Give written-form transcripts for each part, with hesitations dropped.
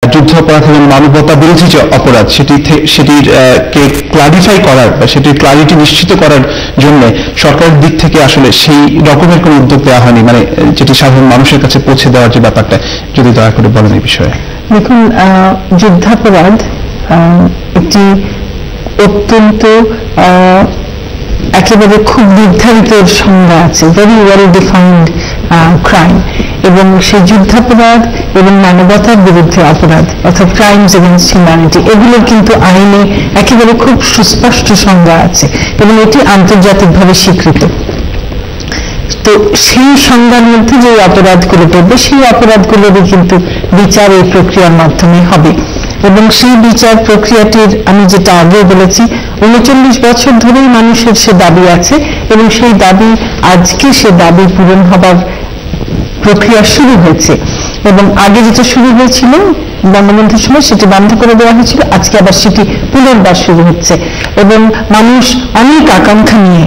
যুদ্ধাপরাধ এবং মানবতা বিরোধী যে অপরাধ সেটির কে ক্লারিফাই করার বা সেটির ক্লারিটি নিশ্চিত করার জন্য সরকারের দিক থেকে আসলে সেই রকমের কোনো উদ্যোগ দেওয়া হয়নি, মানে যেটি সাধারণ মানুষের কাছে পৌঁছে দেওয়ার যে ব্যাপারটা, যদি দয়া করে বলেন এই বিষয়ে। দেখুন, যুদ্ধাপরাধ একটি অত্যন্ত একেবারে খুব নির্ধারিত সংজ্ঞা আছে, ভেরি ওয়েল ডিফাইন্ড ক্রাইম, এবং সেই যুদ্ধাপরাধ এবং মানবতার বিরুদ্ধে অপরাধ অর্থাৎ ক্রাইমস এগেইনস্ট হিউম্যানিটি, এগুলোর কিন্তু আইনে একেবারে খুব সুস্পষ্ট সংজ্ঞা আছে এবং এটি আন্তর্জাতিকভাবে স্বীকৃত। তো সেই সংজ্ঞার মধ্যে যে অপরাধগুলো পড়বে সেই অপরাধগুলোরই কিন্তু বিচার এই প্রক্রিয়ার মাধ্যমে হবে, এবং সেই বিচার প্রক্রিয়াটির আমি যেটা আগে বলেছি ৩৯ বছর ধরেই মানুষের সে দাবি আছে, এবং সেই দাবি আজকে সে দাবি পূরণ হবার প্রক্রিয়া শুরু হয়েছে। এবং আগে যেটা শুরু হয়েছিল বঙ্গবন্ধুর সময় সেটি বন্ধ করে দেওয়া হয়েছিল, আজকে আবার সেটি পুনর্বার শুরু হচ্ছে, এবং মানুষ অনেক আকাঙ্ক্ষা নিয়ে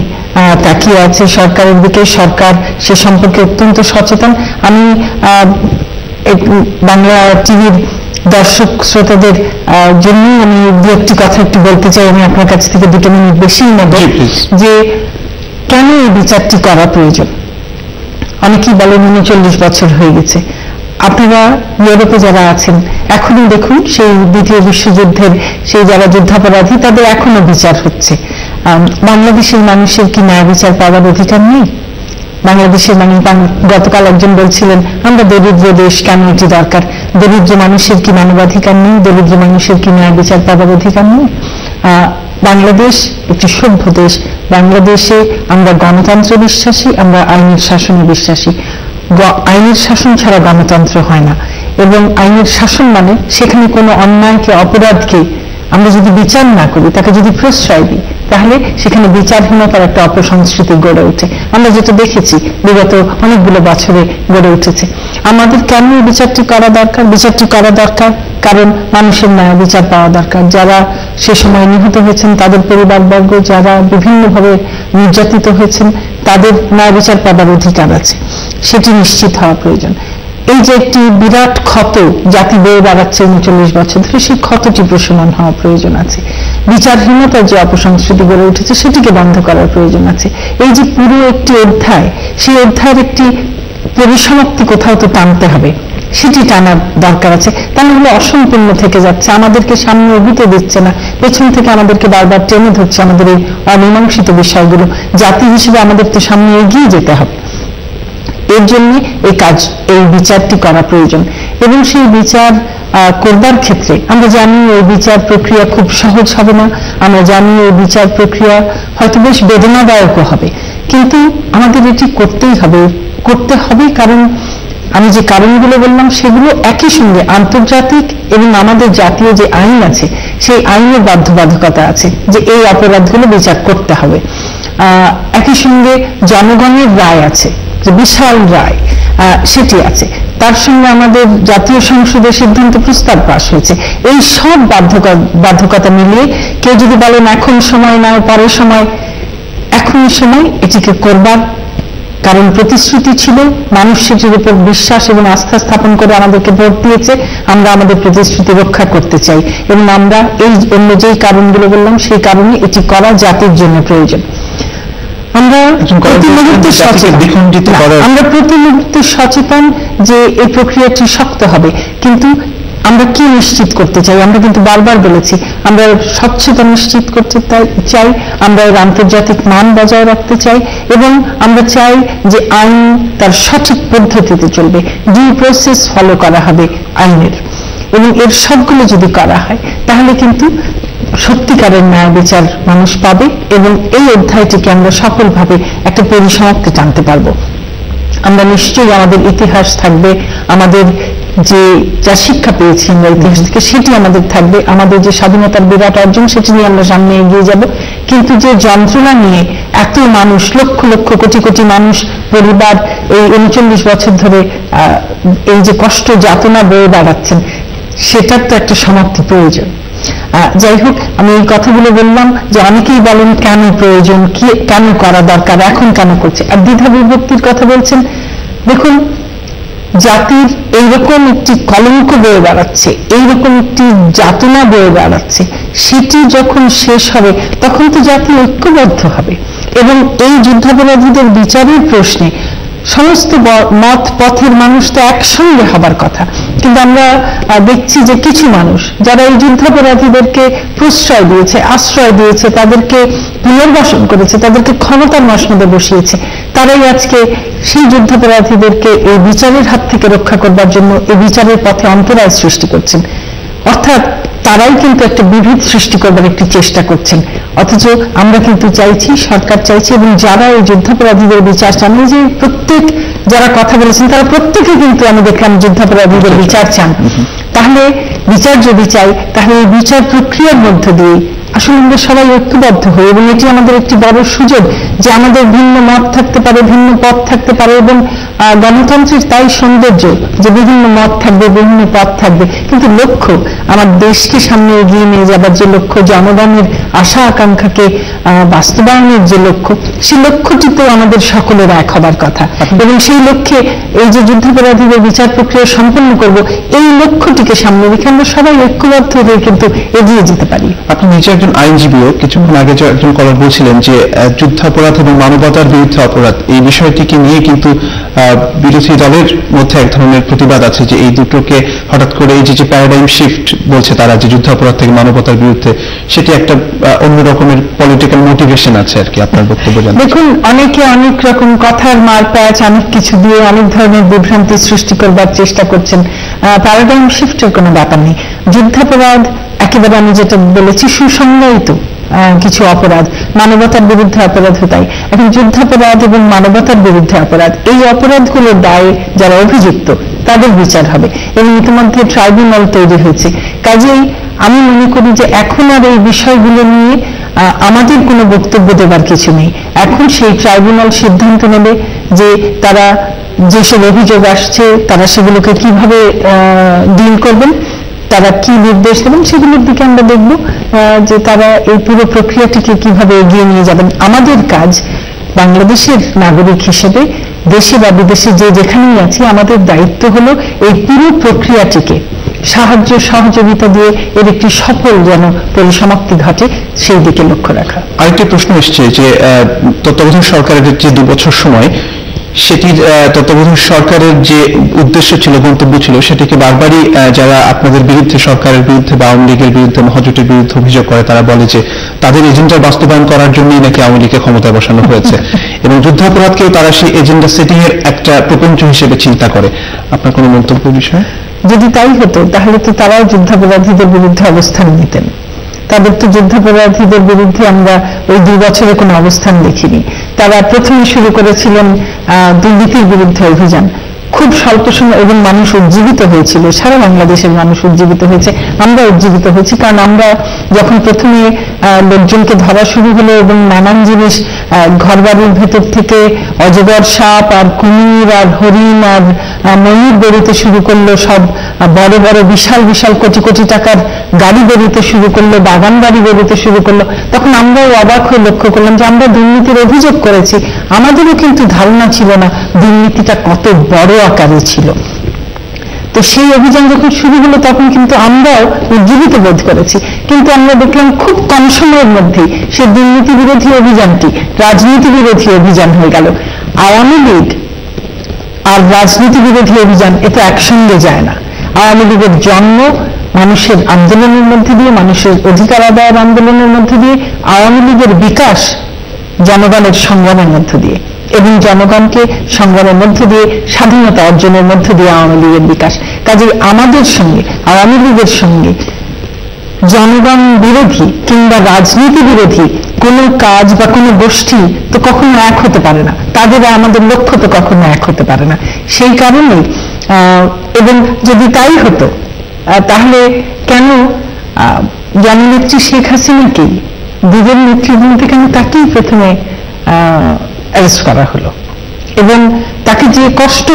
তাকিয়ে আছে সরকারের দিকে। সরকার সে সম্পর্কে অত্যন্ত সচেতন। আমি বাংলা টিভির দর্শক শ্রোতাদের জন্য আমি দু একটি কথা একটু বলতে চাই, আমি আপনার কাছ থেকে 2 মিনিট বেশি নেব, যে কেন এই বিচারটি করা প্রয়োজন। অনেকেই বলেন 39 বছর হয়ে গেছে। আপনারা ইউরোপে যারা আছেন এখনো দেখুন সেই দ্বিতীয় বিশ্বযুদ্ধের সেই যারা যুদ্ধাপরাধী তাদের এখনো বিচার হচ্ছে। বাংলাদেশের মানুষের কি ন্যায় বিচার পাওয়ার অধিকার নেই? বাংলাদেশের গতকাল একজন বলছিলেন আমরা দরিদ্র দেশ, কেন এটি দরকার? দরিদ্র মানুষের কি মানবাধিকার নেই? দরিদ্র মানুষের কি ন্যায় বিচার পাওয়ার অধিকার নেই? বাংলাদেশ একটি সভ্য দেশ। বাংলাদেশে আমরা গণতন্ত্রে বিশ্বাসী, আমরা আইনের শাসনে বিশ্বাসী। আইনের শাসন ছাড়া গণতন্ত্র হয় না, এবং আইনের শাসন মানে সেখানে কোনো অন্যায়কে অপরাধকে আমরা যদি বিচার না করি, তাকে যদি প্রশ্রয় দিই, তাহলে সেখানে বিচারহীনতার একটা অপসংস্কৃতি গড়ে ওঠে। আমরা যেটা দেখেছি বিগত অনেকগুলো বছরে গড়ে উঠেছে। আমাদের কেন এই বিচারটি করা দরকার? বিচারটি করা দরকার কারণ মানুষের ন্যায় বিচার পাওয়া দরকার। যারা সে সময় নিহত হয়েছেন তাদের পরিবারবর্গ, যারা বিভিন্নভাবে নির্যাতিত হয়েছেন তাদের ন্যায় বিচার পাবার অধিকার আছে, সেটি নিশ্চিত হওয়া প্রয়োজন। এই যে একটি বিরাট ক্ষত জাতি বয়ে বেড়াচ্ছে 39 বছর ধরে, সেই ক্ষতটি প্রশমন হওয়া প্রয়োজন আছে। বিচারহীনতার যে অপসংস্কৃতি গড়ে উঠেছে সেটিকে বন্ধ করার প্রয়োজন আছে। এই যে পুরো একটি অধ্যায়, সেই অধ্যায়ের একটি পরিসমাপ্তি কোথাও তো টানতে হবে, সেটি টানার দরকার আছে। তাহলে অসম্পূর্ণ থেকে যাচ্ছে, আমাদেরকে সামনে এগোতে দিচ্ছে না, পেছন থেকে আমাদেরকে বারবার টেনে ধরছে আমাদের এই অমীমাংসিত বিষয়গুলো। জাতি হিসেবে আমাদের তো সামনে এগিয়ে যেতে হবে। এর জন্য এই বিচারটি করা প্রয়োজন, এবং সেই বিচার করবার ক্ষেত্রে আমরা জানি এই বিচার প্রক্রিয়া খুব সহজ হবে না। আমরা জানি এই বিচার প্রক্রিয়া হয়তো বেশ বেদনাদায়কও হবে, কিন্তু আমাদের এটি করতে হবে কারণ আমি যে কারণগুলো বললাম সেগুলো একই সঙ্গে আন্তর্জাতিক এবং আমাদের জাতীয় যে আইন আছে সেই আইনের বাধ্যবাধকতা আছে যে এই অপরাধগুলো বিচার করতে হবে। একই সঙ্গে জনগণের রায় আছে, যে বিশাল রায় সেটি আছে, তার সঙ্গে আমাদের জাতীয় সংসদের সিদ্ধান্ত প্রস্তাব পাশ হয়েছে। এই সব বাধ্যকতা মিলিয়ে কেউ যদি বলেন এখন সময় না পরের সময়, এখন সময় এটিকে করবার, কারণ প্রতিশ্রুতি ছিল, মানুষ সেটির উপর বিশ্বাস এবং আস্থা স্থাপন করে আমাদেরকে ভোট দিয়েছে, আমরা আমাদের প্রতিশ্রুতি রক্ষা করতে চাই, এবং আমরা এই অন্য যেই কারণগুলো বললাম সেই কারণে এটি করা জাতির জন্য প্রয়োজন। আমরা প্রতি মুহূর্তে সচেতন যে এই প্রক্রিয়াটি শক্ত হবে, কিন্তু আমরা কি নিশ্চিত করতে চাই? আমরা কিন্তু বারবার বলেছি আমরা স্বচ্ছতা নিশ্চিত করতে চাই, আমরা এর আন্তর্জাতিক মান বজায় রাখতে চাই, এবং আমরা চাই যে আইন তার সঠিক পদ্ধতিতে চলবে, ডিউ প্রসেস ফলো করা হবে আইনের, এবং এর সবগুলো যদি করা হয় তাহলে কিন্তু সত্যিকারের ন্যায় বিচার মানুষ পাবে, এবং এই অধ্যায়টিকে আমরা সফলভাবে একটা পরিসমাপ্তি টানতে পারবো। আমরা নিশ্চয়ই আমাদের ইতিহাস থাকবে, আমাদের যা শিক্ষা পেয়েছি আমরা ইতিহাস থেকে সেটি আমাদের থাকবে, আমাদের যে স্বাধীনতার বিরাট অর্জন সেটি নিয়ে আমরা সামনে এগিয়ে যাব, কিন্তু যে যন্ত্রণা নিয়ে এত মানুষ, লক্ষ লক্ষ কোটি কোটি মানুষ, পরিবার এই 39 বছর ধরে এই যে কষ্ট যাতনা বয়ে বেড়াচ্ছেন, সেটার তো একটা সমাপ্তি প্রয়োজন। যাই হোক, আমি এই কথাগুলো বললাম যে অনেকেই বলেন কেন প্রয়োজন, কেন করা দরকার, এখন কেন করছে, আর দ্বিধা বিভক্তির কথা বলছেন। দেখুন, জাতির এইরকম একটি কলঙ্ক বয়ে বেড়াচ্ছে, এইরকম একটি যাতনা বয়ে বেড়াচ্ছে, সেটি যখন শেষ হবে তখন তো জাতি ঐক্যবদ্ধ হবে। এবং এই যুদ্ধাপরাধীদের বিচারের প্রশ্নে সমস্ত মত পথের মানুষ তো একসঙ্গে হবার কথা, কিন্তু আমরা দেখছি যে কিছু মানুষ যারা এই যুদ্ধাপরাধীদেরকে প্রশ্রয় দিয়েছে, আশ্রয় দিয়েছে, তাদেরকে পুনর্বাসন করেছে, তাদেরকে ক্ষমতার মসনদে বসিয়েছে, তারাই আজকে সেই যুদ্ধাপরাধীদেরকে এই বিচারের হাত থেকে রক্ষা করবার জন্য এই বিচারের পথে অন্তরায় সৃষ্টি করছেন। অর্থাৎ তারাই কিন্তু একটা বিভেদ সৃষ্টি করবার একটি চেষ্টা করছেন। অথচ আমরা কিন্তু চাইছি, সরকার চাইছে, এবং যারা এই যুদ্ধাপরাধীদের বিচার চান, যে প্রত্যেক যারা কথা বলেছেন তারা প্রত্যেকে কিন্তু আমি দেখলাম যুদ্ধাপরাধীদের বিচার চান। তাহলে বিচার যদি চাই, তাহলে এই বিচার প্রক্রিয়ার মধ্য দিয়ে আসলে আমরা সবাই ঐক্যবদ্ধ হই, এবং এটি আমাদের একটি বড় সুযোগ যে আমাদের ভিন্ন মত থাকতে পারে, ভিন্ন পথ থাকতে পারে, এবং গণতন্ত্রের তাই সৌন্দর্য যে বিভিন্ন মত থাকবে, বিভিন্ন পথ থাকবে, কিন্তু লক্ষ্য আমার দেশকে সামনে এগিয়ে নিয়ে যাবার যে লক্ষ্য, জনগণের আশা আকাঙ্ক্ষাকে বাস্তবায়নের যে লক্ষ্য, সেই লক্ষ্যটিতেও আমাদের সকলের এক হবার কথা। এবং সেই লক্ষ্যে এই যে যুদ্ধাপরাধীদের বিচার প্রক্রিয়া সম্পন্ন করব, এই লক্ষ্যটিকে সামনে রেখে আমরা সবাই ঐক্যবদ্ধ হয়ে কিন্তু এগিয়ে যেতে পারি। আপনি নিজে একজন আইনজীবীও, কিছুক্ষণ আগে একজন কলার বলছিলেন যে যুদ্ধাপরাধ এবং মানবতার বিরুদ্ধে অপরাধ, এই বিষয়টিকে নিয়ে কিন্তু বিরোধী দলের মধ্যে এক ধরনের প্রতিবাদ আছে যে এই দুটোকে হঠাৎ করে এই যে প্যারাডাইম শিফট বলছে তারা, যে যুদ্ধাপরাধ থেকে মানবতার বিরুদ্ধে, সেটি একটা অন্য রকমের পলিটিক্যাল মোটিভেশন আছে আর কি। আপনার বক্তব্য জানেন? দেখুন, অনেকে অনেক রকম কথার মারপ্যাচ, অনেক কিছু দিয়ে অনেক ধরনের বিভ্রান্তি সৃষ্টি করবার চেষ্টা করছেন। প্যারাডাইম শিফটের কোনো ব্যাপার নেই। যুদ্ধাপরাধ একেবারে আমি যেটা বলেছি সুসংজ্ঞায়িত কিছু অপরাধ, মানবতার বিরুদ্ধে অপরাধ তাই। এখন যুদ্ধাপরাধ এবং মানবতার বিরুদ্ধে অপরাধ, এই অপরাধগুলোর দায়ে যারা অভিযুক্ত তাদের বিচার হবে, এবং ইতিমধ্যে ট্রাইব্যুনাল তৈরি হয়েছে। কাজেই আমি মনে করি যে এখন আর এই বিষয়গুলো নিয়ে আমাদের কোনো বক্তব্য দেবার কিছু নেই। এখন সেই ট্রাইব্যুনাল সিদ্ধান্ত নেবে যে তারা যেসব অভিযোগ আসছে তারা সেগুলোকে কিভাবে ডিল করবেন, তারা কি নির্দেশ দেবেন, সেগুলোর দিকে আমরা দেখব যে তারা এই পুরো প্রক্রিয়াটিকে কিভাবে এগিয়ে নিয়ে যাবেন। আমাদের কাজ বাংলাদেশের নাগরিক হিসেবে দেশে বা বিদেশে যে যেখানেই আছি, আমাদের দায়িত্ব হলো এই পুরো প্রক্রিয়াটিকে সাহায্য সহযোগিতা দিয়ে এর একটি সফল যেন পরিসমাপ্তি ঘটে, সেই দিকে লক্ষ্য রাখা। আরেকটি প্রশ্ন এসছে যে তত্ত্বাবধায়ক সরকারের যে 2 বছর সময়, সেটির তত্ত্বাবধায়ক সরকারের যে উদ্দেশ্য ছিল, গন্তব্য ছিল, সেটিকে বারবারই যারা আপনাদের বিরুদ্ধে, সরকারের বিরুদ্ধে বা আওয়ামী লীগের বিরুদ্ধে, মহাজোটের বিরুদ্ধে অভিযোগ করে, তারা বলে যে তাদের এজেন্ডা বাস্তবায়ন করার জন্যই নাকি আওয়ামী লীগকে ক্ষমতায় বসানো হয়েছে, এবং যুদ্ধাপরাধকেও তারা সেই এজেন্ডা সেটিং এর একটা প্রপঞ্চ হিসেবে চিন্তা করে। আপনার কোনো মন্তব্য বিষয়? যদি তাই হতো তাহলে তো তারাও যুদ্ধাপরাধীদের বিরুদ্ধে অবস্থান নিতেন। তাদের তো যুদ্ধাপরাধীদের বিরুদ্ধে আমরা ওই 2 বছরে কোনো অবস্থান দেখিনি। তারা প্রথমে শুরু করেছিলেন দুর্নীতির বিরুদ্ধে অভিযান, খুব স্বল্প সময়, এবং মানুষ উজ্জীবিত হয়েছিল, সারা বাংলাদেশের মানুষ উজ্জীবিত হয়েছে, আমরা উজ্জীবিত হয়েছি। কারণ আমরা যখন প্রথমে লোকজনকে ধরা শুরু হলো এবং নানান জিনিস ঘরবাড়ির ভেতর থেকে অজগর সাপ আর কুমির আর হরিণ আর ময়ূর বেরোতে শুরু করলো, সব বড় বড় বিশাল বিশাল কোটি কোটি টাকার গাড়ি বেরোতে শুরু করলো, বাগান বাড়ি বেরোতে শুরু করলো, তখন আমরাও অবাক হয়ে লক্ষ্য করলাম যে আমরা দুর্নীতির অভিযোগ করেছি, আমাদেরও কিন্তু ধারণা ছিল না দুর্নীতিটা কত বড় আকারে ছিল। তো সেই অভিযান যখন শুরু হলো তখন কিন্তু আমরাও উজ্জীবিত বোধ করেছি, কিন্তু আমরা দেখলাম খুব কম সময়ের মধ্যেই সেই দুর্নীতি বিরোধী অভিযানটি রাজনীতি বিরোধী অভিযান হয়ে গেল। আওয়ামী লীগ আর রাজনীতি বিরোধী অভিযান এটা একসঙ্গে যায় না। আওয়ামী লীগের জন্ম মানুষের আন্দোলনের মধ্যে দিয়ে, মানুষের অধিকার আদায়ের আন্দোলনের মধ্যে দিয়ে, আওয়ামী লীগের বিকাশ জনগণের সংগ্রামের মধ্য দিয়ে, এবং জনগণকে সংগ্রামের মধ্য দিয়ে স্বাধীনতা অর্জনের মধ্য দিয়ে আওয়ামী লীগের বিকাশ। কাজেই আমাদের সঙ্গে, আওয়ামী লীগের সঙ্গে জনগণ বিরোধী কিংবা রাজনীতি বিরোধী কোনো কাজ বা কোনো গোষ্ঠী তো কখনো এক হতে পারে না, তাদের আমাদের লক্ষ্য তো কখনো এক হতে পারে না। সেই কারণেই, এবং যদি তাই হতো তাহলে কেন জননেত্রী শেখ হাসিনাকেই, দুজন নেতৃবৃন্দকে কেন তাকেই প্রথমে অ্যারেস্ট করা হলো, এবং তাকে যে কষ্ট